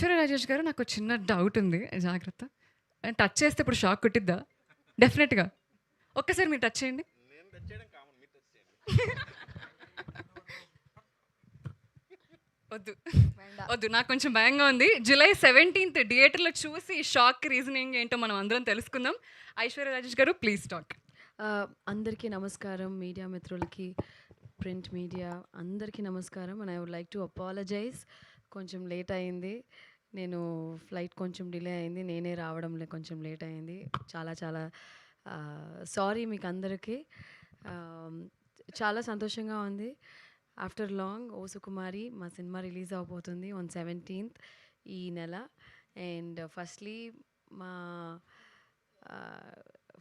ఐశ్వర్య రాజేష్ గారు నాకు చిన్న డౌట్ ఉంది. జాగ్రత్త. టచ్ చేస్తే ఇప్పుడు షాక్ కొట్టిద్దా? డెఫినెట్‌గా. ఒక్కసారి మీరు టచ్ చేయండి. నేను టచ్ చేయడం కామన్, మీరు టచ్ చేయండి. వద్దు. వద్దు. నాకు కొంచెం భయంగా ఉంది. జూలై 17థ్ థియేటర్‌లో చూసి షాక్ రీజనింగ్ ఏంటో మనం అందరం తెలుసుకుందాం. ఐశ్వర్య రాజేష్ గారు ప్లీజ్ టాక్. అందరికీ నమస్కారం. మీడియా మిత్రులకి, ప్రింట్ మీడియా అందరికీ నమస్కారం. And I would like to apologize. కొంచెం లేట్ అయింది. నేను ఫ్లైట్ కొంచెం డిలే అయింది. నేనే రావడంలో కొంచెం లేట్ అయింది. చాలా చాలా సారీ మీకు అందరికీ. చాలా సంతోషంగా ఉంది. ఆఫ్టర్ లాంగ్ ఓ సుకుమారి మా సినిమా రిలీజ్ అవబోతుంది ఆన్ 17th ఈ నెల. అండ్ ఫస్ట్లీ మా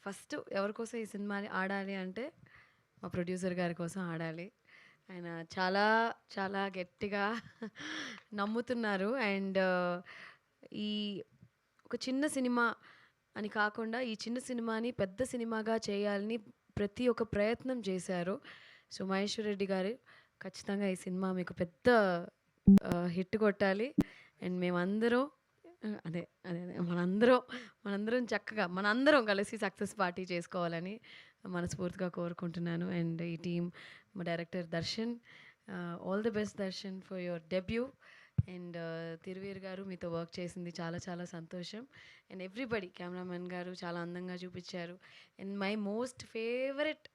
ఫస్ట్ ఎవరి కోసం ఈ సినిమాని ఆడాలి అంటే మా ప్రొడ్యూసర్ గారి కోసం ఆడాలి. ఆయన చాలా చాలా గట్టిగా నమ్ముతున్నారు. అండ్ ఈ ఒక చిన్న సినిమా అని కాకుండా ఈ చిన్న సినిమాని పెద్ద సినిమాగా చేయాలని ప్రతి ఒక్క ప్రయత్నం చేశారు. సో మహేశ్వర్ రెడ్డి గారు ఖచ్చితంగా ఈ సినిమా మీకు పెద్ద హిట్ కొట్టాలి. అండ్ మేమందరం అదే అదే అదే మనందరం చక్కగా మనందరం కలిసి సక్సెస్ పార్టీ చేసుకోవాలని మనస్ఫూర్తిగా కోరుకుంటున్నాను. అండ్ ఈ టీం మా director Darshan, all the best Darshan for your debut. And Thiruveer గారు మీతో వర్క్ చేసింది చాలా చాలా సంతోషం. అండ్ ఎవ్రీబడి, కెమెరామెన్ గారు చాలా అందంగా చూపించారు. And my most favourite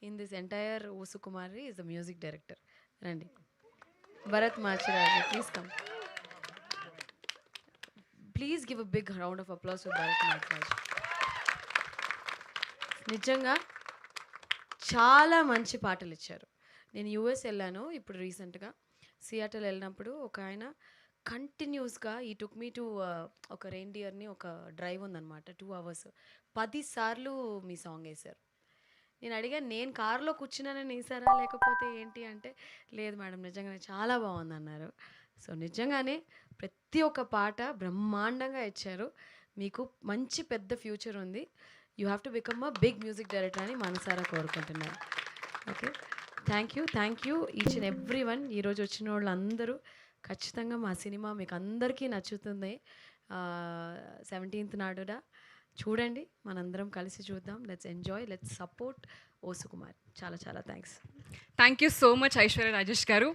in this entire ఓ Sukumari is the music director. రండి Bharat Machiraju, please come. Please give a big round of applause for Bharat Machiraju. నిజంగా చాలా మంచి పాటలు ఇచ్చారు. నేను యూఎస్ వెళ్ళాను ఇప్పుడు రీసెంట్గా. సియాటల్ వెళ్ళినప్పుడు ఒక ఆయన కంటిన్యూస్గా ఈ టుక్ మీ టు ఒక రెయిన్డియర్ని ఒక డ్రైవ్ ఉందన్నమాట 2 hours 10 సార్లు మీ సాంగ్ వేశారు. నేను అడిగాను, నేను కారులో కూర్చున్నానని వేసారా లేకపోతే ఏంటి అంటే, లేదు మేడం నిజంగానే చాలా బాగుంది అన్నారు. సో నిజంగానే ప్రతి ఒక్క పాట బ్రహ్మాండంగా ఇచ్చారు. మీకు మంచి పెద్ద ఫ్యూచర్ ఉంది. You have to become a big music director అని మనసారా కోరుకుంటున్నాను. Okay, thank you each and every one. ఈరోజు వచ్చిన వాళ్ళందరూ ఖచ్చితంగా మా సినిమా మీకు అందరికీ నచ్చుతుంది. 17th నాడుడా చూడండి, మనందరం కలిసి చూద్దాం. లెట్స్ ఎంజాయ్, లెట్స్ సపోర్ట్ ఓ సుకుమార్. చాలా చాలా thanks. Thank you so much Aishwarya Rajesh గారు.